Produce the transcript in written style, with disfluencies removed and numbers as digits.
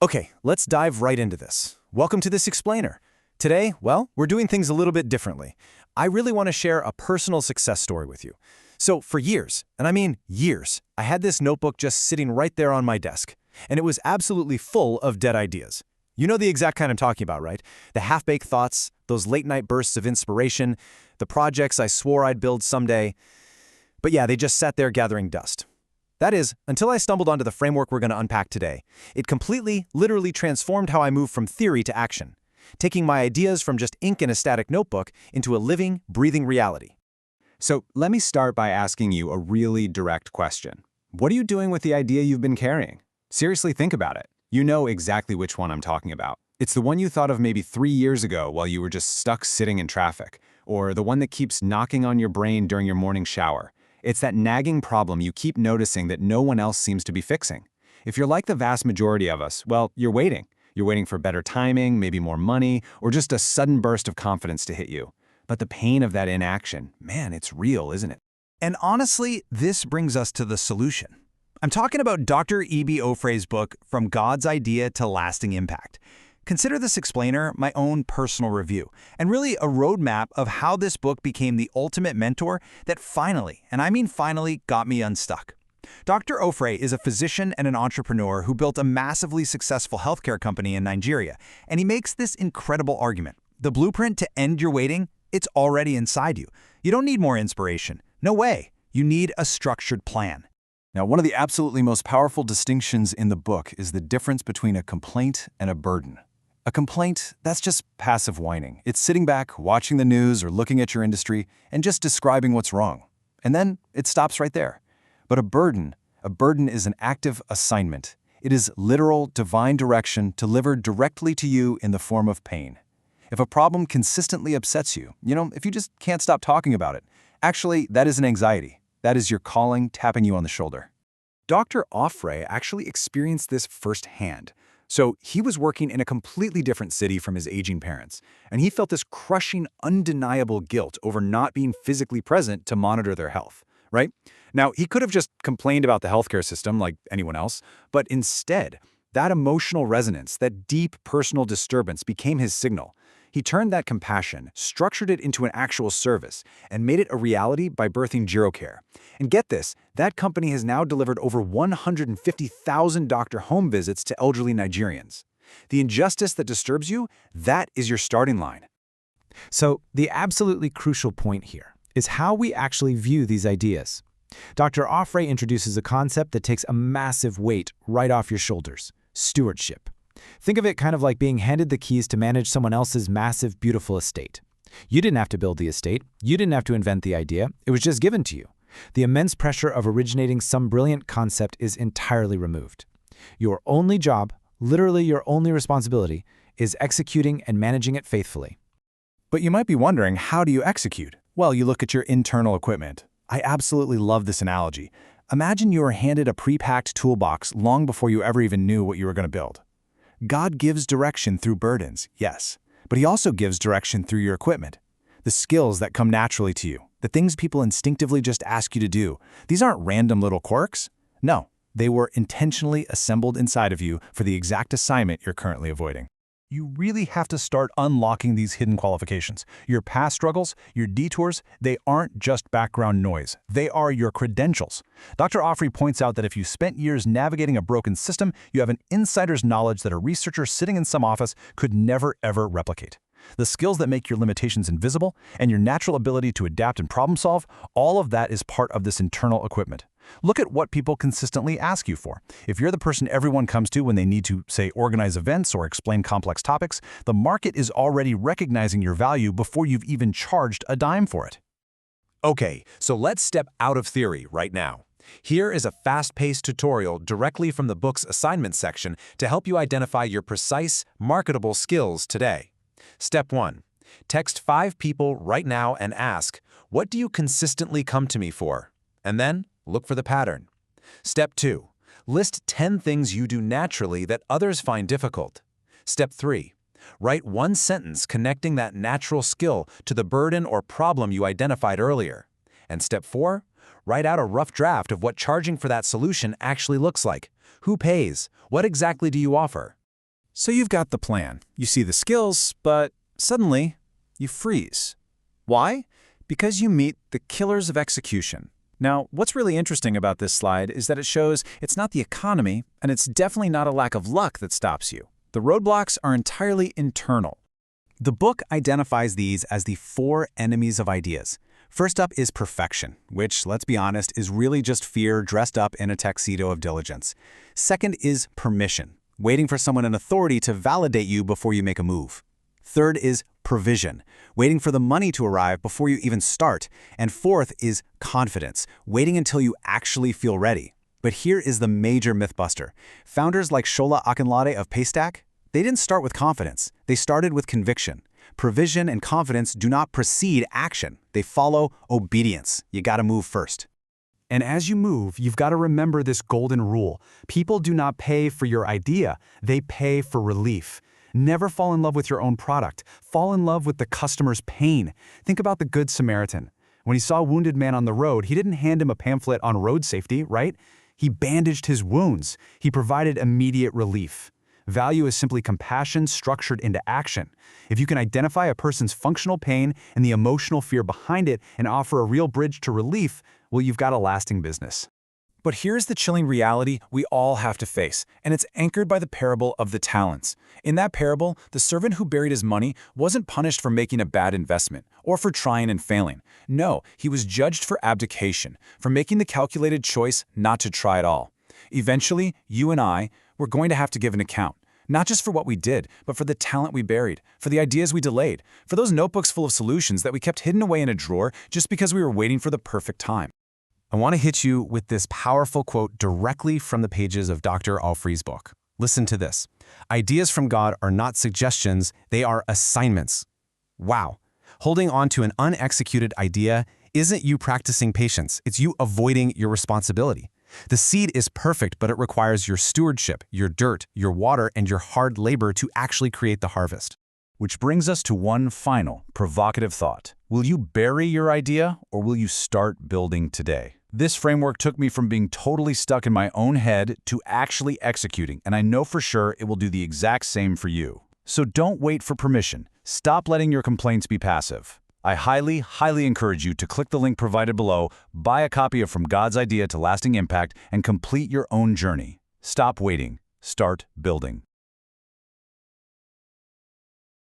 Okay, let's dive right into this. Welcome to this explainer. Today, well, we're doing things a little bit differently. I really want to share a personal success story with you. So for years, and I mean years, I had this notebook just sitting right there on my desk, and it was absolutely full of dead ideas. You know the exact kind I'm talking about, right? The half-baked thoughts, those late-night bursts of inspiration, the projects I swore I'd build someday. But yeah, they just sat there gathering dust. That is, until I stumbled onto the framework we're going to unpack today. It completely, literally transformed how I move from theory to action, taking my ideas from just ink in a static notebook into a living, breathing reality. So let me start by asking you a really direct question. What are you doing with the idea you've been carrying? Seriously, think about it. You know exactly which one I'm talking about. It's the one you thought of maybe 3 years ago while you were just stuck sitting in traffic, or the one that keeps knocking on your brain during your morning shower. It's that nagging problem you keep noticing that no one else seems to be fixing. If you're like the vast majority of us, well, you're waiting. You're waiting for better timing, maybe more money, or just a sudden burst of confidence to hit you. But the pain of that inaction, man, it's real, isn't it? And honestly, this brings us to the solution. I'm talking about Dr. E.B. Ofray's book, From God's Idea to Lasting Impact. Consider this explainer my own personal review, and really a roadmap of how this book became the ultimate mentor that finally, and I mean finally, got me unstuck. Dr. Ofray is a physician and an entrepreneur who built a massively successful healthcare company in Nigeria, and he makes this incredible argument. The blueprint to end your waiting, it's already inside you. You don't need more inspiration. No way. You need a structured plan. Now, one of the absolutely most powerful distinctions in the book is the difference between a complaint and a burden. A complaint, that's just passive whining. It's sitting back, watching the news or looking at your industry, and just describing what's wrong. And then it stops right there. But a burden is an active assignment. It is literal, divine direction delivered directly to you in the form of pain. If a problem consistently upsets you, if you just can't stop talking about it, actually, that is an anxiety. That is your calling tapping you on the shoulder. Dr. Ofray actually experienced this firsthand. So he was working in a completely different city from his aging parents, and he felt this crushing, undeniable guilt over not being physically present to monitor their health, right? Now, he could have just complained about the healthcare system like anyone else, but instead, that emotional resonance, that deep personal disturbance became his signal. He turned that compassion, structured it into an actual service, and made it a reality by birthing GiroCare. And get this, that company has now delivered over 150,000 doctor home visits to elderly Nigerians. The injustice that disturbs you, that is your starting line. So the absolutely crucial point here is how we actually view these ideas. Dr. Ofray introduces a concept that takes a massive weight right off your shoulders: stewardship. Think of it kind of like being handed the keys to manage someone else's massive, beautiful estate. You didn't have to build the estate. You didn't have to invent the idea. It was just given to you. The immense pressure of originating some brilliant concept is entirely removed. Your only job, literally your only responsibility, is executing and managing it faithfully. But you might be wondering, how do you execute? Well, you look at your internal equipment. I absolutely love this analogy. Imagine you were handed a pre-packed toolbox long before you ever even knew what you were going to build. God gives direction through burdens, yes, but he also gives direction through your equipment. The skills that come naturally to you, the things people instinctively just ask you to do, these aren't random little quirks. No, they were intentionally assembled inside of you for the exact assignment you're currently avoiding. You really have to start unlocking these hidden qualifications. Your past struggles, your detours, they aren't just background noise. They are your credentials. Dr. Ofray points out that if you spent years navigating a broken system, you have an insider's knowledge that a researcher sitting in some office could never, ever replicate. The skills that make your limitations invisible and your natural ability to adapt and problem solve, all of that is part of this internal equipment. Look at what people consistently ask you for. If you're the person everyone comes to when they need to, say, organize events or explain complex topics, the market is already recognizing your value before you've even charged a dime for it. Okay, so let's step out of theory right now. Here is a fast-paced tutorial directly from the book's assignment section to help you identify your precise, marketable skills today. Step 1. Text 5 people right now and ask, "What do you consistently come to me for?" And then, look for the pattern. Step 2. List 10 things you do naturally that others find difficult. Step 3. Write one sentence connecting that natural skill to the burden or problem you identified earlier. And Step 4. Write out a rough draft of what charging for that solution actually looks like. Who pays? What exactly do you offer? So you've got the plan, you see the skills, but suddenly you freeze. Why? Because you meet the killers of execution. Now, what's really interesting about this slide is that it shows it's not the economy, and it's definitely not a lack of luck that stops you. The roadblocks are entirely internal. The book identifies these as the 4 enemies of ideas. First up is perfection, which, let's be honest, is really just fear dressed up in a tuxedo of diligence. Second is permission, waiting for someone in authority to validate you before you make a move. Third is provision, waiting for the money to arrive before you even start. And fourth is confidence, waiting until you actually feel ready. But here is the major mythbuster. Founders like Shola Akinlade of Paystack, they didn't start with confidence. They started with conviction. Provision and confidence do not precede action. They follow obedience. You gotta move first. And as you move, you've got to remember this golden rule. People do not pay for your idea, they pay for relief. Never fall in love with your own product. Fall in love with the customer's pain. Think about the Good Samaritan. When he saw a wounded man on the road, he didn't hand him a pamphlet on road safety, right? He bandaged his wounds. He provided immediate relief. Value is simply compassion structured into action. If you can identify a person's functional pain and the emotional fear behind it and offer a real bridge to relief, well, you've got a lasting business. But here's the chilling reality we all have to face, and it's anchored by the parable of the talents. In that parable, the servant who buried his money wasn't punished for making a bad investment or for trying and failing. No, he was judged for abdication, for making the calculated choice not to try at all. Eventually, you and I, we're going to have to give an account, not just for what we did, but for the talent we buried, for the ideas we delayed, for those notebooks full of solutions that we kept hidden away in a drawer just because we were waiting for the perfect time. I want to hit you with this powerful quote directly from the pages of Dr. Offrey's book. Listen to this. Ideas from God are not suggestions, they are assignments. Wow. Holding on to an unexecuted idea isn't you practicing patience, it's you avoiding your responsibility. The seed is perfect, but it requires your stewardship, your dirt, your water, and your hard labor to actually create the harvest. Which brings us to one final, provocative thought. Will you bury your idea, or will you start building today? This framework took me from being totally stuck in my own head to actually executing, and I know for sure it will do the exact same for you. So don't wait for permission. Stop letting your complaints be passive. I highly, highly encourage you to click the link provided below, buy a copy of From God's Idea to Lasting Impact, and complete your own journey. Stop waiting. Start building.